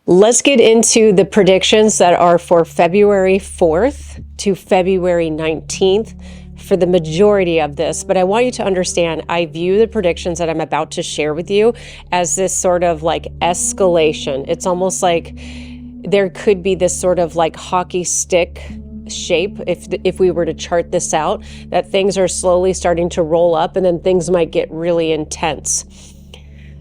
Let's get into the predictions that are for February 4th to February 19th for the majority of this. But I want you to understand, I view the predictions that I'm about to share with you as this sort of like escalation. It's almost like there could be this sort of like hockey stick shape if we were to chart this out, that things are slowly starting to roll up and then things might get really intense.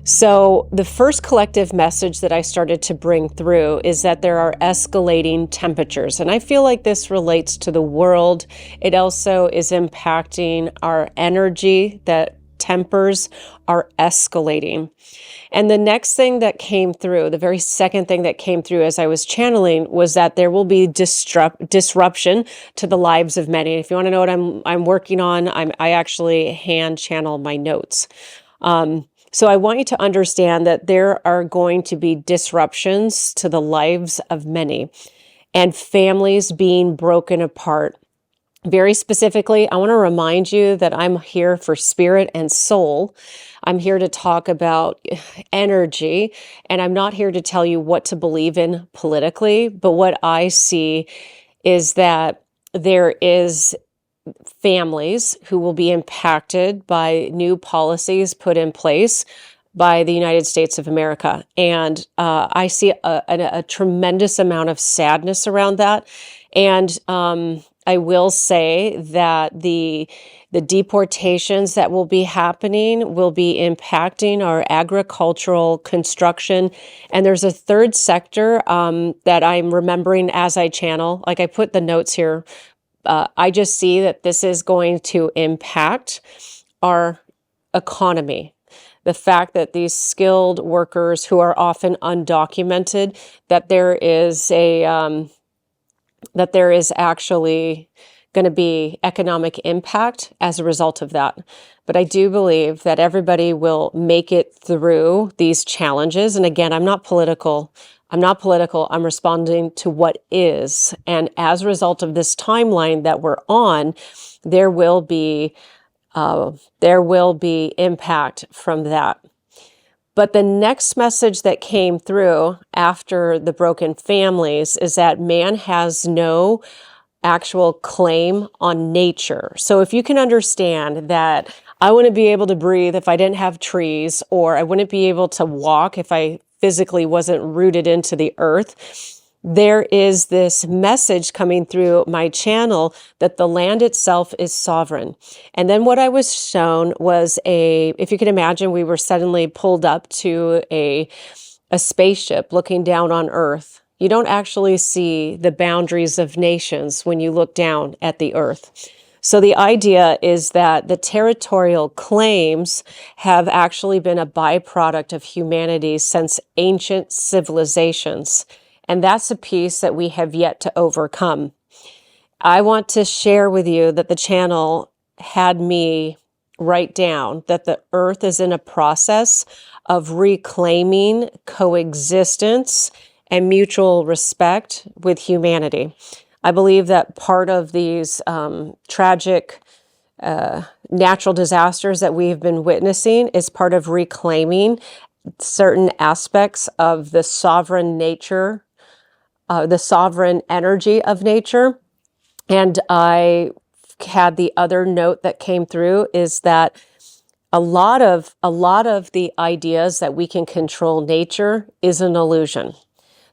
So the first collective message that I started to bring through is that there are escalating temperatures. And I feel like this relates to the world. It also is impacting our energy, that tempers are escalating. And the next thing that came through, the very second thing that came through as I was channeling, was that there will be disruption to the lives of many. If you want to know what I'm working on, I actually hand channel my notes. So I want you to understand that there are going to be disruptions to the lives of many and families being broken apart. Very specifically, I want to remind you that I'm here for spirit and soul. I'm here to talk about energy, and I'm not here to tell you what to believe in politically, but what I see is that there is families who will be impacted by new policies put in place by the United States of America. And I see a tremendous amount of sadness around that. And I will say that the deportations that will be happening will be impacting our agricultural construction. And there's a third sector that I'm remembering as I channel. Like I put the notes here. I just see that this is going to impact our economy. The fact that these skilled workers who are often undocumented, that there is actually going to be economic impact as a result of that. But I do believe that everybody will make it through these challenges. And again, I'm not political. I'm responding to what is. And as a result of this timeline that we're on, there will be impact from that. But the next message that came through after the broken families is that man has no actual claim on nature. So if you can understand that I wouldn't be able to breathe if I didn't have trees, or I wouldn't be able to walk if I physically wasn't rooted into the earth, there is this message coming through my channel that the land itself is sovereign. And then what I was shown was if you can imagine, we were suddenly pulled up to a spaceship looking down on earth. You don't actually see the boundaries of nations when you look down at the earth. So the idea is that the territorial claims have actually been a byproduct of humanity since ancient civilizations. And that's a piece that we have yet to overcome. I want to share with you that the channel had me write down that the earth is in a process of reclaiming coexistence and mutual respect with humanity. I believe that part of these tragic natural disasters that we've been witnessing is part of reclaiming certain aspects of the sovereign nature, the sovereign energy of nature. And I had the other note that came through is that a lot of the ideas that we can control nature is an illusion.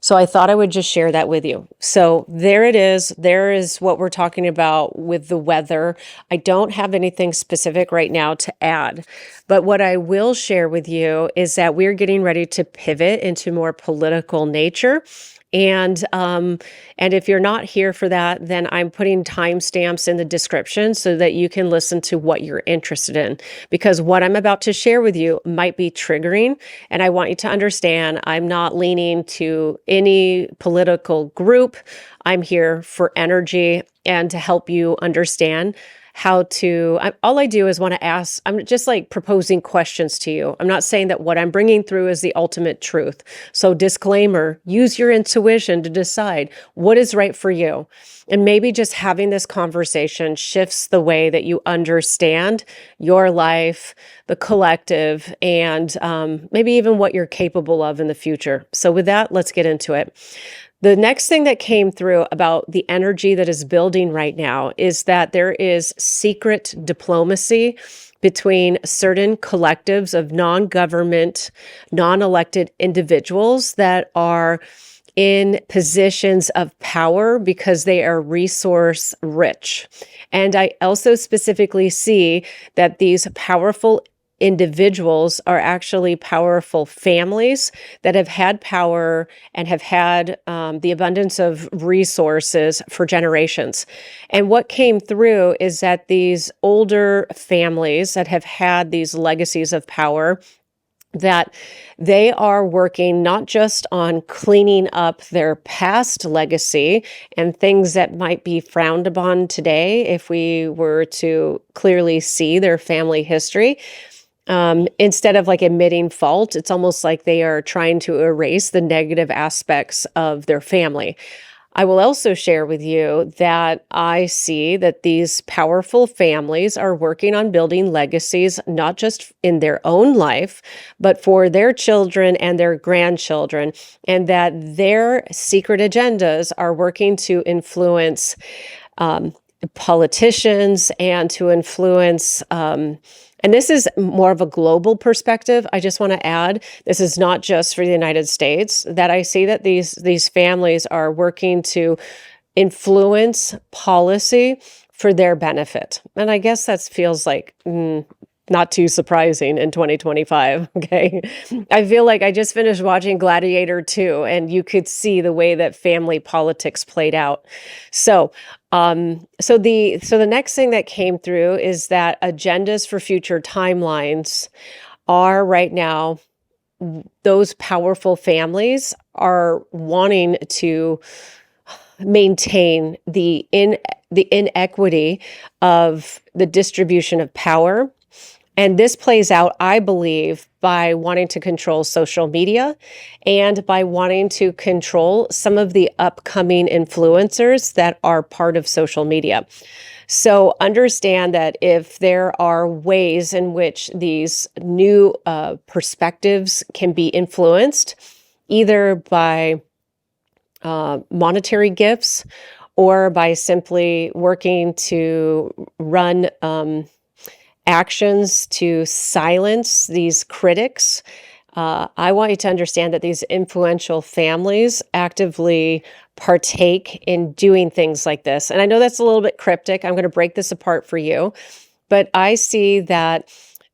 So I thought I would just share that with you. So there it is. There is what we're talking about with the weather. I don't have anything specific right now to add, but what I will share with you is that we're getting ready to pivot into more political nature. And if you're not here for that, then I'm putting timestamps in the description so that you can listen to what you're interested in. Because what I'm about to share with you might be triggering, and I want you to understand I'm not leaning to any political group. I'm here for energy and to help you understand how to, all I do is want to ask, I'm just like proposing questions to you. I'm not saying that what I'm bringing through is the ultimate truth. So disclaimer, use your intuition to decide what is right for you. And maybe just having this conversation shifts the way that you understand your life, the collective, and maybe even what you're capable of in the future. So with that, let's get into it. The next thing that came through about the energy that is building right now is that there is secret diplomacy between certain collectives of non-government, non-elected individuals that are in positions of power because they are resource rich. And I also specifically see that these powerful individuals are actually powerful families that have had power and have had the abundance of resources for generations. And what came through is that these older families that have had these legacies of power, that they are working not just on cleaning up their past legacy and things that might be frowned upon today if we were to clearly see their family history. Instead of like admitting fault, it's almost like they are trying to erase the negative aspects of their family. I will also share with you that I see that these powerful families are working on building legacies, not just in their own life, but for their children and their grandchildren, and that their secret agendas are working to influence politicians and to influence and this is more of a global perspective. I just want to add, this is not just for the United States, that I see that these families are working to influence policy for their benefit. And I guess that feels like not too surprising in 2025, okay? I feel like I just finished watching Gladiator 2, and you could see the way that family politics played out. So the next thing that came through is that agendas for future timelines are right now, those powerful families are wanting to maintain the inequity of the distribution of power. And this plays out, I believe, by wanting to control social media and by wanting to control some of the upcoming influencers that are part of social media. So understand that if there are ways in which these new perspectives can be influenced, either by monetary gifts or by simply working to run actions to silence these critics, I want you to understand that these influential families actively partake in doing things like this. And I know that's a little bit cryptic. I'm going to break this apart for you. But I see that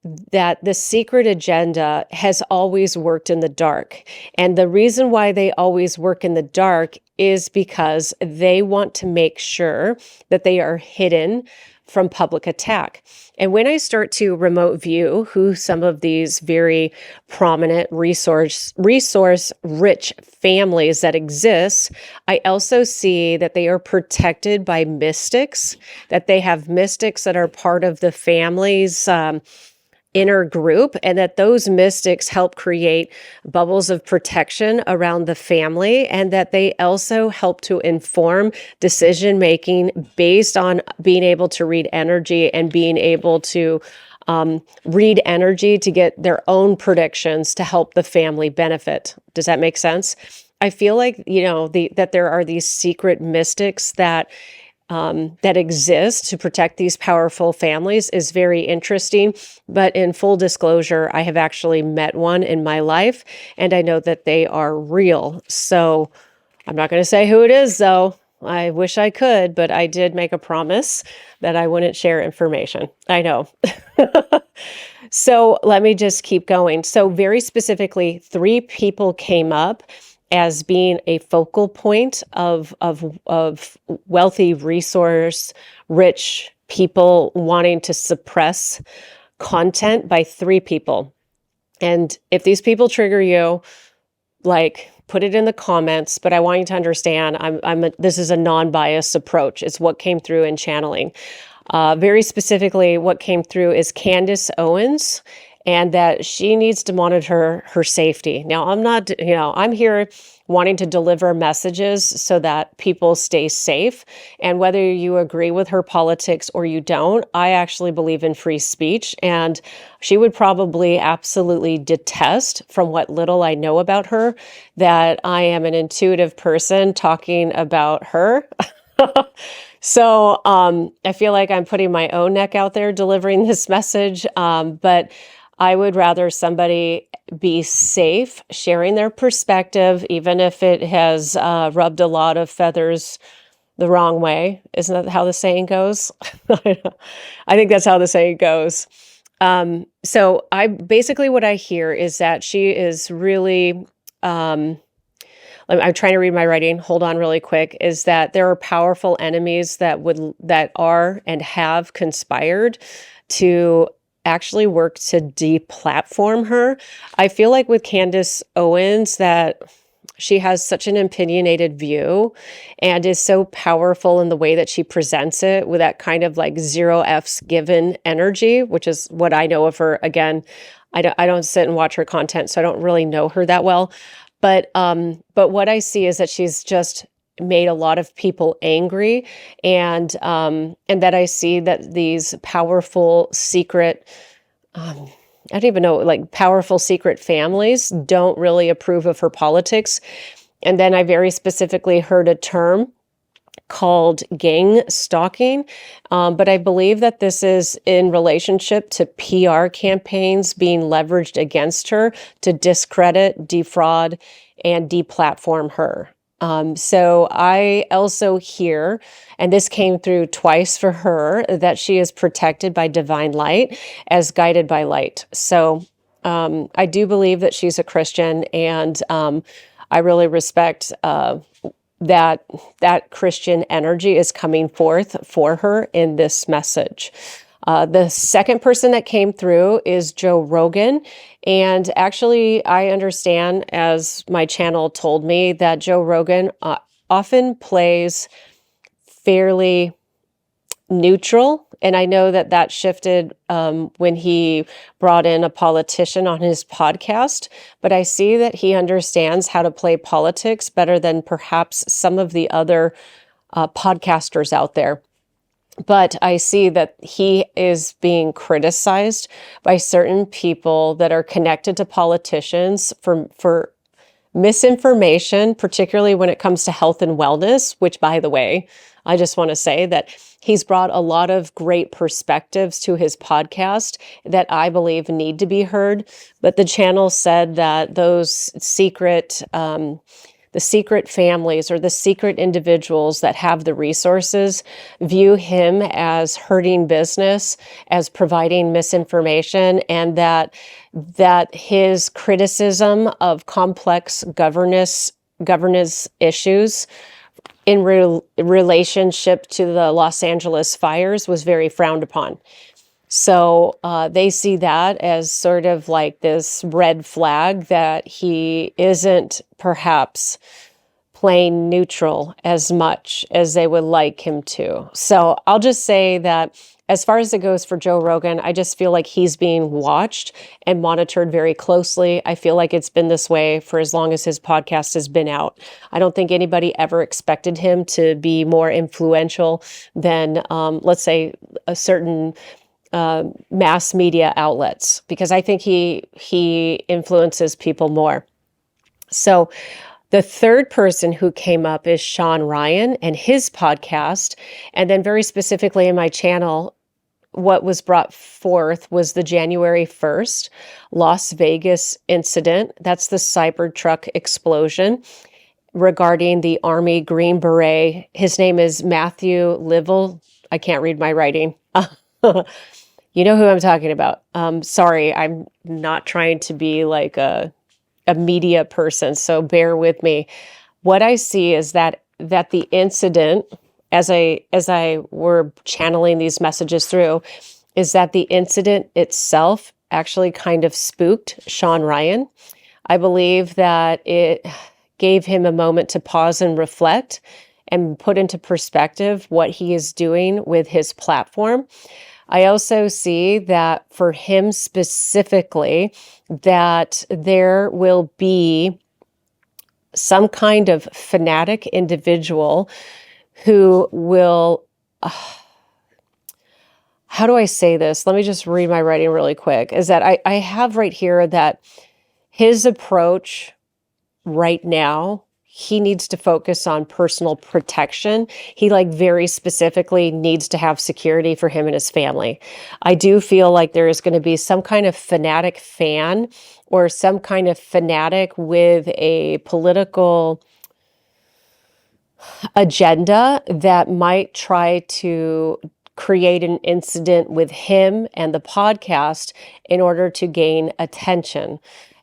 the secret agenda has always worked in the dark. And the reason why they always work in the dark is because they want to make sure that they are hidden from public attack. And when I start to remote view who some of these very prominent resource rich families that exist, I also see that they are protected by mystics, that they have mystics that are part of the family's inner group, and that those mystics help create bubbles of protection around the family, and that they also help to inform decision making based on being able to read energy and being able to read energy to get their own predictions to help the family benefit. Does that make sense? I feel like, that there are these secret mystics that exist to protect these powerful families is very interesting. But in full disclosure, I have actually met one in my life, and I know that they are real. So I'm not going to say who it is, though. I wish I could, but I did make a promise that I wouldn't share information. I know. So let me just keep going. So very specifically, 3 people came up as being a focal point of wealthy, resource-rich people wanting to suppress content by 3 people. And if these people trigger you, put it in the comments. But I want you to understand, this is a non-biased approach. It's what came through in channeling. Very specifically, what came through is Candace Owens, and that she needs to monitor her safety. Now, I'm not, I'm here wanting to deliver messages so that people stay safe. And whether you agree with her politics or you don't, I actually believe in free speech. And she would probably absolutely detest, from what little I know about her, that I am an intuitive person talking about her. So I feel like I'm putting my own neck out there delivering this message, but I would rather somebody be safe, sharing their perspective, even if it has rubbed a lot of feathers the wrong way. Isn't that how the saying goes? I think that's how the saying goes. So what I hear is that she is really, I'm trying to read my writing. Hold on really quick. Is that there are powerful enemies that are and have conspired to actually work to deplatform her. I feel like with Candace Owens that she has such an opinionated view and is so powerful in the way that she presents it, with that kind of like zero F's given energy, which is what I know of her. Again, I don't sit and watch her content, so I don't really know her that well. But what I see is that she's just made a lot of people angry, and that I see that these powerful secret, I don't even know, like powerful secret families don't really approve of her politics. And then I very specifically heard a term called gang stalking. But I believe that this is in relationship to PR campaigns being leveraged against her to discredit, defraud, and deplatform her. So I also hear, and this came through twice for her, that she is protected by divine light as guided by light. So I do believe that she's a Christian, and I really respect that Christian energy is coming forth for her in this message. The second person that came through is Joe Rogan. And actually, I understand, as my channel told me, that Joe Rogan often plays fairly neutral. And I know that shifted when he brought in a politician on his podcast, but I see that he understands how to play politics better than perhaps some of the other podcasters out there. But I see that he is being criticized by certain people that are connected to politicians for misinformation, particularly when it comes to health and wellness, which, by the way, I just want to say that he's brought a lot of great perspectives to his podcast that I believe need to be heard. But the channel said that those secret, the secret families or the secret individuals that have the resources view him as hurting business, as providing misinformation, and that his criticism of complex governance issues in relationship to the Los Angeles fires was very frowned upon. So they see that as sort of like this red flag that he isn't perhaps playing neutral as much as they would like him to. So I'll just say that as far as it goes for Joe Rogan, I just feel like he's being watched and monitored very closely. I feel like it's been this way for as long as his podcast has been out. I don't think anybody ever expected him to be more influential than, let's say, a certain mass media outlets, because I think he influences people more. So the third person who came up is Shawn Ryan and his podcast. And then very specifically in my channel, what was brought forth was the January 1st Las Vegas incident. That's the Cybertruck explosion regarding the Army Green Beret. His name is Matthew Livell. I can't read my writing. You know who I'm talking about. Sorry, I'm not trying to be like a media person, so bear with me. What I see is that the incident, as I were channeling these messages through, is that the incident itself actually kind of spooked Shawn Ryan. I believe that it gave him a moment to pause and reflect and put into perspective what he is doing with his platform. I also see that for him specifically, that there will be some kind of fanatic individual who will, how do I say this? Let me just read my writing really quick. Is that I have right here that his approach right now, he needs to focus on personal protection. He very specifically needs to have security for him and his family. I do feel like there is going to be some kind of fanatic fan or some kind of fanatic with a political agenda that might try to create an incident with him and the podcast in order to gain attention.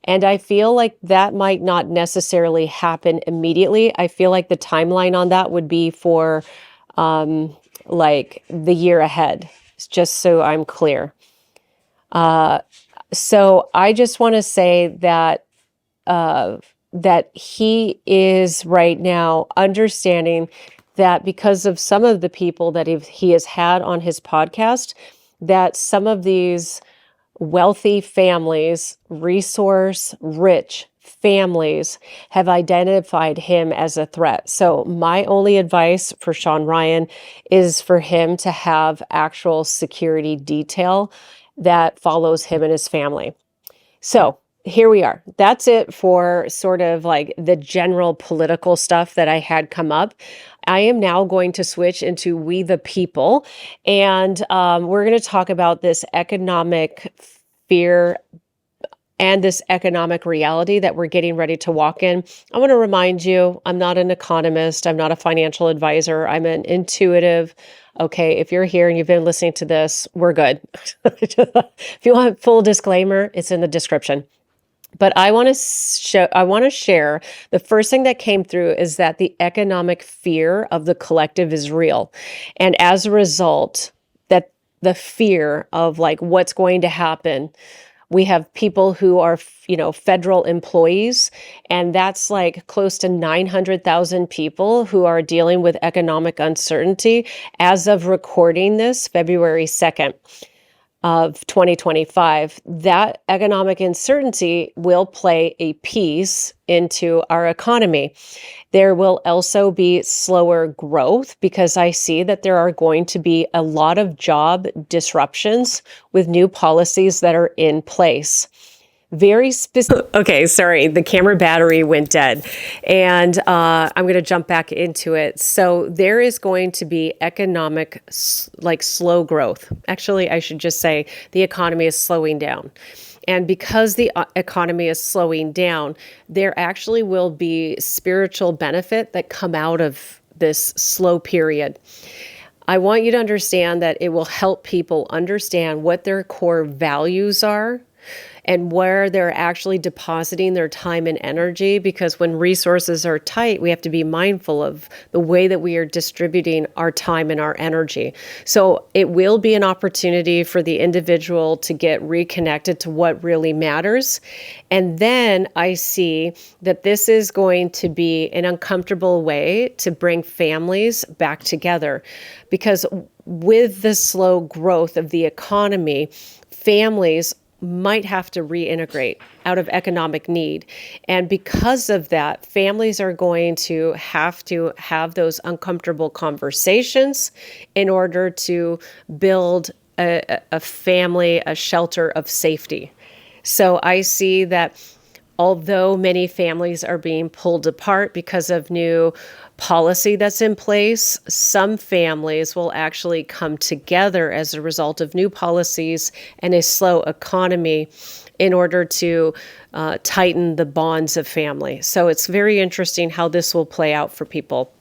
And I feel like that might not necessarily happen immediately. I feel like the timeline on that would be for the year ahead, just so I'm clear. So I just want to say that that he is right now understanding that because of some of the people that he has had on his podcast, that some of these wealthy families, resource-rich families have identified him as a threat. So my only advice for Shawn Ryan is for him to have actual security detail that follows him and his family. So here we are. That's it for sort of the general political stuff that I had come up. I am now going to switch into We the People, and we're going to talk about this economic fear and this economic reality that we're getting ready to walk in. I want to remind you, I'm not an economist. I'm not a financial advisor. I'm an intuitive. Okay, if you're here and you've been listening to this, we're good. If you want full disclaimer, it's in the description. But I want to share the first thing that came through is that the economic fear of the collective is real. And as a result, that the fear of what's going to happen, we have people who are, federal employees, and that's close to 900,000 people who are dealing with economic uncertainty as of recording this February 2nd. Of 2025, that economic uncertainty will play a piece into our economy. There will also be slower growth because I see that there are going to be a lot of job disruptions with new policies that are in place. Very specific. Okay, sorry, the camera battery went dead, and I'm going to jump back into it. So there is going to be economic, slow growth. Actually, I should just say the economy is slowing down. And because the economy is slowing down, there actually will be spiritual benefit that come out of this slow period. I want you to understand that it will help people understand what their core values are and where they're actually depositing their time and energy, because when resources are tight, we have to be mindful of the way that we are distributing our time and our energy. So it will be an opportunity for the individual to get reconnected to what really matters. And then I see that this is going to be an uncomfortable way to bring families back together, because with the slow growth of the economy, families might have to reintegrate out of economic need. And because of that, families are going to have those uncomfortable conversations in order to build a family, a shelter of safety. So I see that although many families are being pulled apart because of new policy that's in place, some families will actually come together as a result of new policies and a slow economy in order to tighten the bonds of family. So it's very interesting how this will play out for people.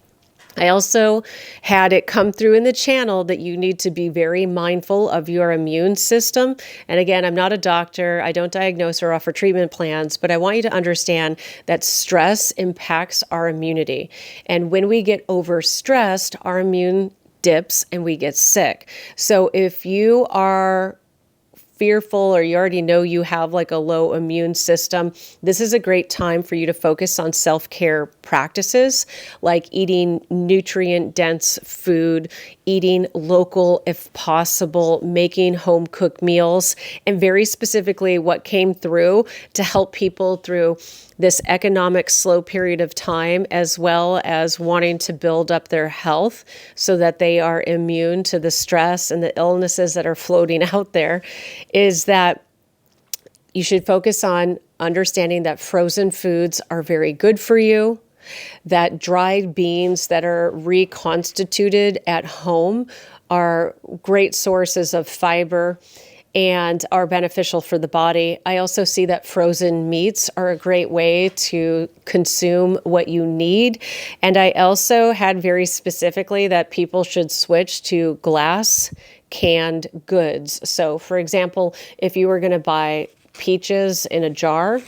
I also had it come through in the channel that you need to be very mindful of your immune system. And again, I'm not a doctor. I don't diagnose or offer treatment plans, but I want you to understand that stress impacts our immunity. And when we get overstressed, our immune dips and we get sick. So if you are fearful or you already know you have like a low immune system, this is a great time for you to focus on self-care practices like eating nutrient-dense food, eating local if possible, making home-cooked meals, and very specifically what came through to help people through this economic slow period of time, as well as wanting to build up their health so that they are immune to the stress and the illnesses that are floating out there, is that you should focus on understanding that frozen foods are very good for you, that dried beans that are reconstituted at home are great sources of fiber and are beneficial for the body. I also see that frozen meats are a great way to consume what you need. And I also had very specifically that people should switch to glass canned goods. So for example, if you were going to buy peaches in a jar,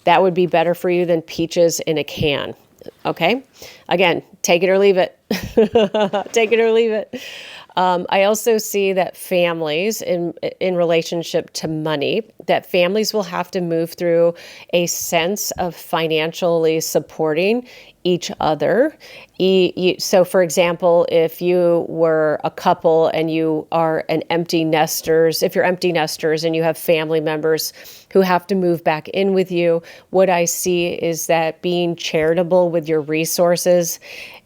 that would be better for you than peaches in a can. Okay? Again, take it or leave it. Take it or leave it. I also see that families in relationship to money, that families will have to move through a sense of financially supporting each other. So for example, if you were a couple and you are if you're empty nesters and you have family members who have to move back in with you, what I see is that being charitable with your resources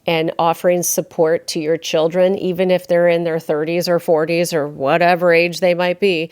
and offering support to your children, even if they're in their 30s or 40s or whatever age they might be,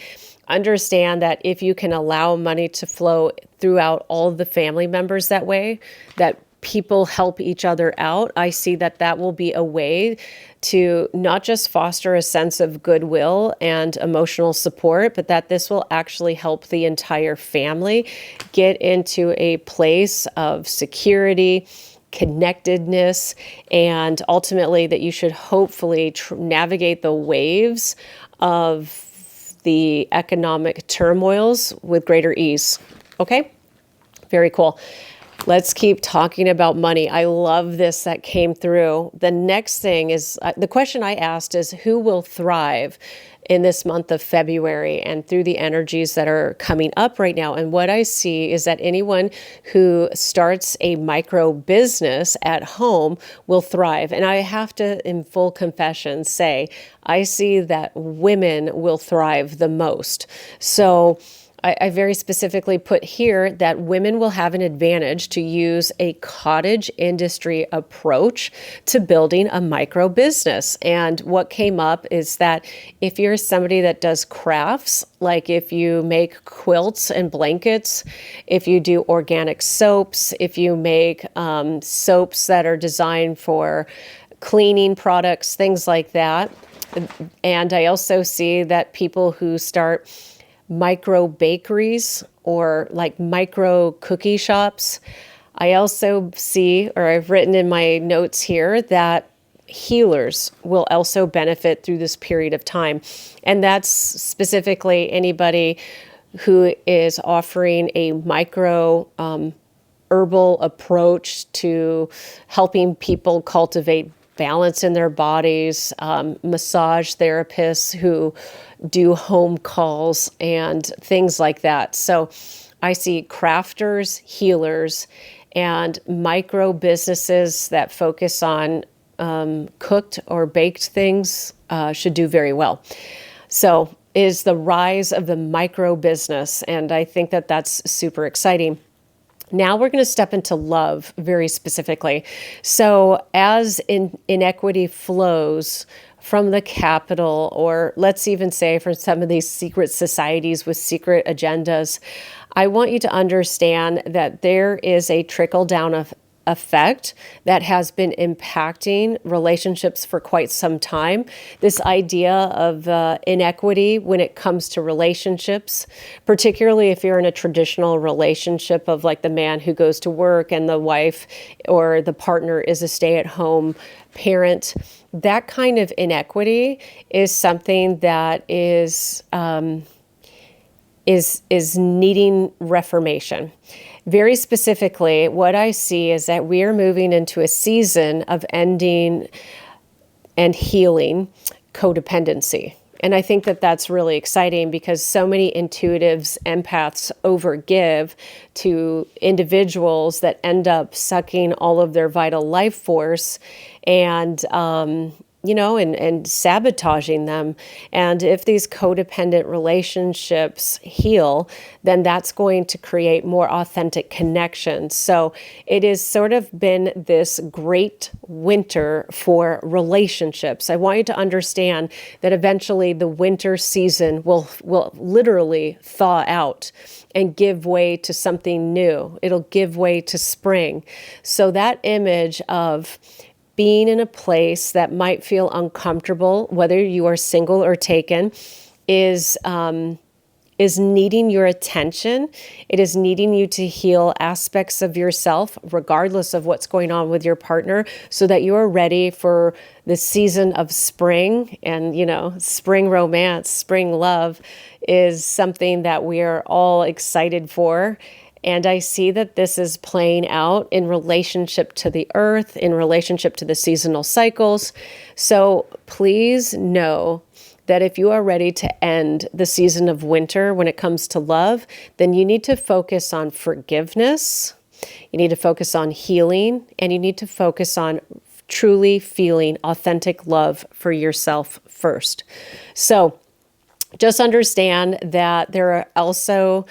understand that if you can allow money to flow throughout all of the family members that way, that people help each other out, I see that that will be a way to not just foster a sense of goodwill and emotional support, but that this will actually help the entire family get into a place of security, connectedness, and ultimately that you should hopefully navigate the waves of the economic turmoils with greater ease. Okay? Very cool. Let's keep talking about money. I love this that came through. The next thing is, the question I asked is, who will thrive in this month of February and through the energies that are coming up right now? And what I see is that anyone who starts a micro business at home will thrive. And I have to, in full confession, say, I see that women will thrive the most. So I very specifically put here that women will have an advantage to use a cottage industry approach to building a micro business. And what came up is that if you're somebody that does crafts, like if you make quilts and blankets, if you do organic soaps, if you make soaps that are designed for cleaning products, things like that. And I also see that people who start micro bakeries or like micro cookie shops. I also see, or I've written in my notes here, that healers will also benefit through this period of time. And that's specifically anybody who is offering a micro herbal approach to helping people cultivate balance in their bodies, massage therapists who do home calls and things like that. So I see crafters, healers, and micro businesses that focus on cooked or baked things should do very well. So is the rise of the micro business, and I think that that's super exciting. Now we're going to step into love very specifically. So as inequity flows from the capital, or let's even say from some of these secret societies with secret agendas, I want you to understand that there is a trickle down of effect that has been impacting relationships for quite some time. This idea of inequity when it comes to relationships, particularly if you're in a traditional relationship of like the man who goes to work and the wife or the partner is a stay-at-home parent, that kind of inequity is something that is needing reformation. Very specifically, what I see is that we are moving into a season of ending and healing codependency. And I think that that's really exciting because so many intuitives, empaths overgive to individuals that end up sucking all of their vital life force and, and sabotaging them. And if these codependent relationships heal, then that's going to create more authentic connections. So it has sort of been this great winter for relationships. I want you to understand that eventually the winter season will literally thaw out and give way to something new. It'll give way to spring. So that image of being in a place that might feel uncomfortable, whether you are single or taken, is needing your attention. It is needing you to heal aspects of yourself, regardless of what's going on with your partner, so that you are ready for the season of spring. And, spring romance, spring love is something that we are all excited for. And I see that this is playing out in relationship to the earth, in relationship to the seasonal cycles. So please know that if you are ready to end the season of winter when it comes to love, then you need to focus on forgiveness, you need to focus on healing, and you need to focus on truly feeling authentic love for yourself first. So just understand that there are also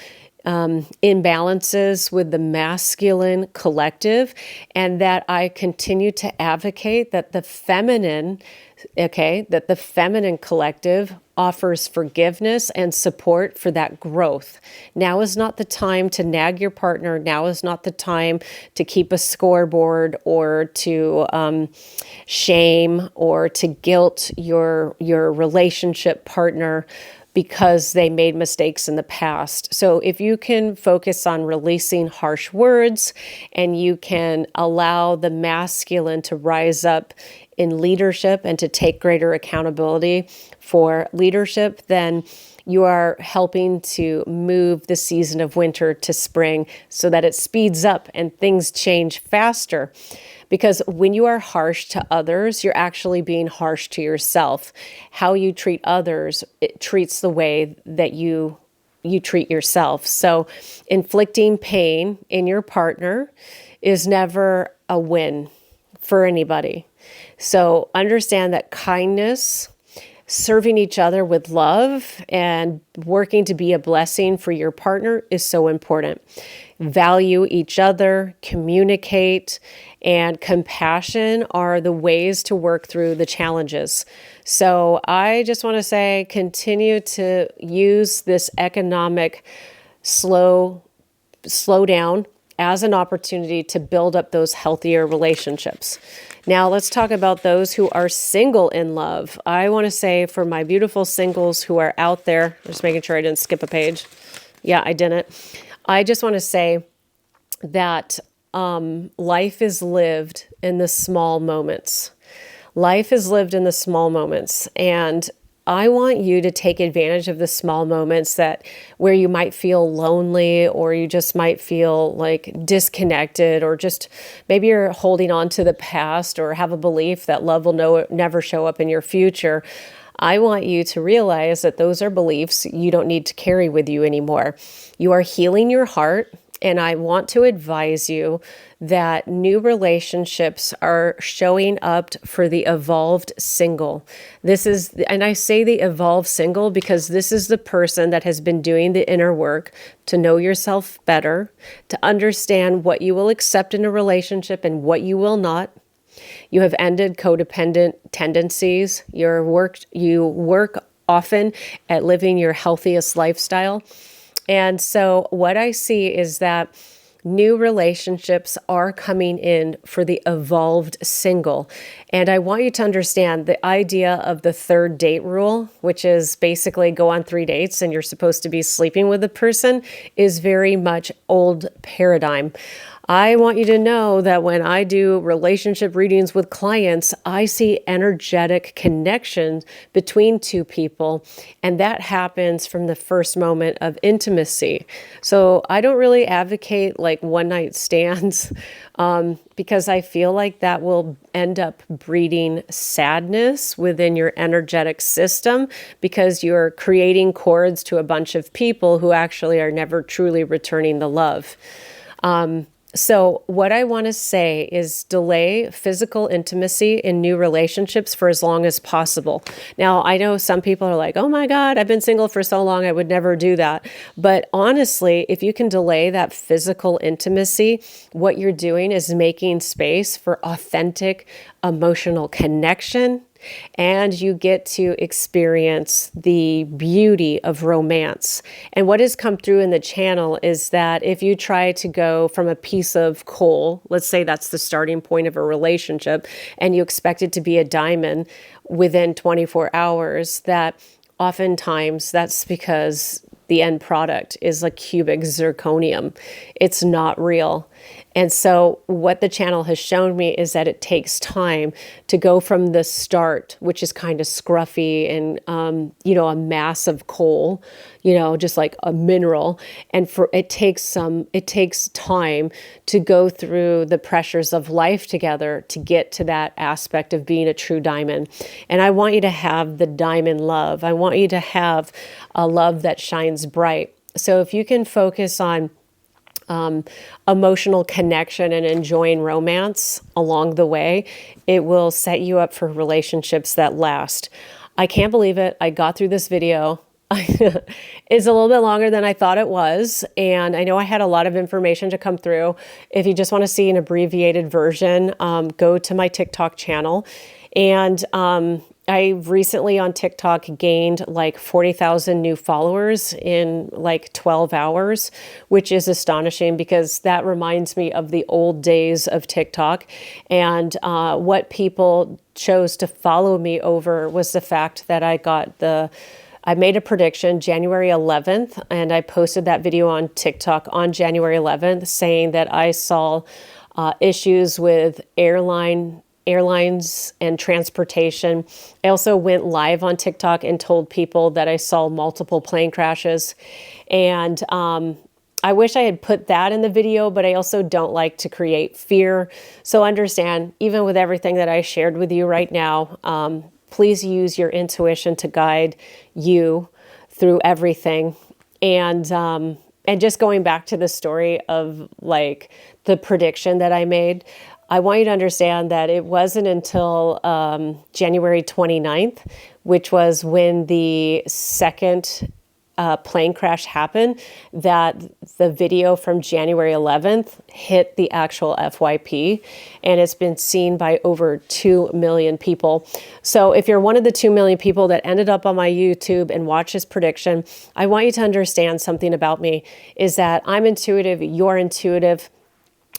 imbalances with the masculine collective, and that I continue to advocate that the feminine collective offers forgiveness and support for that growth. Now is not the time to nag your partner. Now is not the time to keep a scoreboard or to shame or to guilt your relationship partner because they made mistakes in the past. So if you can focus on releasing harsh words and you can allow the masculine to rise up in leadership and to take greater accountability for leadership, then you are helping to move the season of winter to spring so that it speeds up and things change faster. Because when you are harsh to others, you're actually being harsh to yourself. How you treat others, it treats the way that you treat yourself. So inflicting pain in your partner is never a win for anybody. So understand that kindness, serving each other with love, and working to be a blessing for your partner is so important. Value each other, communicate, and compassion are the ways to work through the challenges. So I just want to say, continue to use this economic slow down as an opportunity to build up those healthier relationships. Now let's talk about those who are single in love. I want to say, for my beautiful singles who are out there, just making sure I didn't skip a page. Yeah, I didn't. I just want to say that life is lived in the small moments. Life is lived in the small moments. And I want you to take advantage of the small moments where you might feel lonely, or you just might feel like disconnected, or just maybe you're holding on to the past, or have a belief that love will never show up in your future. I want you to realize that those are beliefs you don't need to carry with you anymore. You are healing your heart. And I want to advise you that new relationships are showing up for the evolved single. And I say the evolved single because this is the person that has been doing the inner work to know yourself better, to understand what you will accept in a relationship and what you will not. You have ended codependent tendencies. You work often at living your healthiest lifestyle. And so what I see is that new relationships are coming in for the evolved single. And I want you to understand the idea of the third date rule, which is basically go on 3 dates and you're supposed to be sleeping with the person, is very much old paradigm. I want you to know that when I do relationship readings with clients, I see energetic connections between two people, and that happens from the first moment of intimacy. So I don't really advocate like one night stands because I feel like that will end up breeding sadness within your energetic system because you're creating cords to a bunch of people who actually are never truly returning the love. So what I want to say is delay physical intimacy in new relationships for as long as possible. Now, I know some people are like, oh my God, I've been single for so long, I would never do that. But honestly, if you can delay that physical intimacy, what you're doing is making space for authentic emotional connection, and you get to experience the beauty of romance. And what has come through in the channel is that if you try to go from a piece of coal, let's say that's the starting point of a relationship, and you expect it to be a diamond within 24 hours, that oftentimes that's because the end product is like cubic zirconium. It's not real. And so what the channel has shown me is that it takes time to go from the start, which is kind of scruffy and, a mass of coal, just like a mineral. And it takes time to go through the pressures of life together to get to that aspect of being a true diamond. And I want you to have the diamond love. I want you to have a love that shines bright. So if you can focus on emotional connection and enjoying romance along the way, it will set you up for relationships that last. I can't believe it. I got through this video. It's a little bit longer than I thought it was. And I know I had a lot of information to come through. If you just want to see an abbreviated version, go to my TikTok channel. And I recently on TikTok gained like 40,000 new followers in like 12 hours, which is astonishing because that reminds me of the old days of TikTok. And what people chose to follow me over was the fact that I made a prediction January 11th, and I posted that video on TikTok on January 11th saying that I saw issues with airlines and transportation. I also went live on TikTok and told people that I saw multiple plane crashes. And I wish I had put that in the video, but I also don't like to create fear. So understand, even with everything that I shared with you right now, please use your intuition to guide you through everything. And just going back to the story of like the prediction that I made, I want you to understand that it wasn't until January 29th, which was when the second plane crash happened, that the video from January 11th hit the actual FYP, and it's been seen by over 2 million people. So if you're one of the 2 million people that ended up on my YouTube and watched this prediction, I want you to understand something about me, is that I'm intuitive, you're intuitive,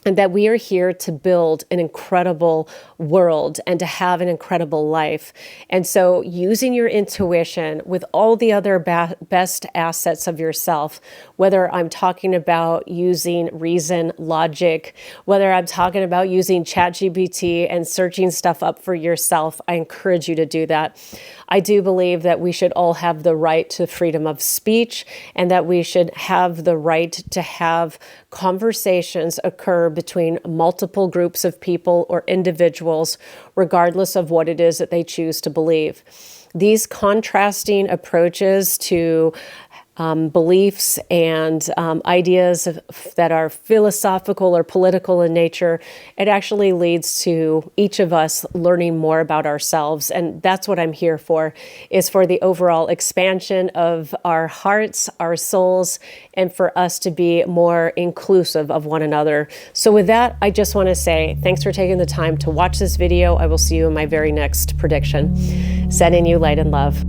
and that we are here to build an incredible world and to have an incredible life. And so using your intuition with all the other best assets of yourself, whether I'm talking about using reason, logic, whether I'm talking about using ChatGPT and searching stuff up for yourself, I encourage you to do that. I do believe that we should all have the right to freedom of speech, and that we should have the right to have conversations occur between multiple groups of people or individuals, regardless of what it is that they choose to believe. These contrasting approaches to beliefs and ideas that are philosophical or political in nature, it actually leads to each of us learning more about ourselves. And that's what I'm here for, is for the overall expansion of our hearts, our souls, and for us to be more inclusive of one another. So with that, I just want to say thanks for taking the time to watch this video. I will see you in my very next prediction. Sending you light and love.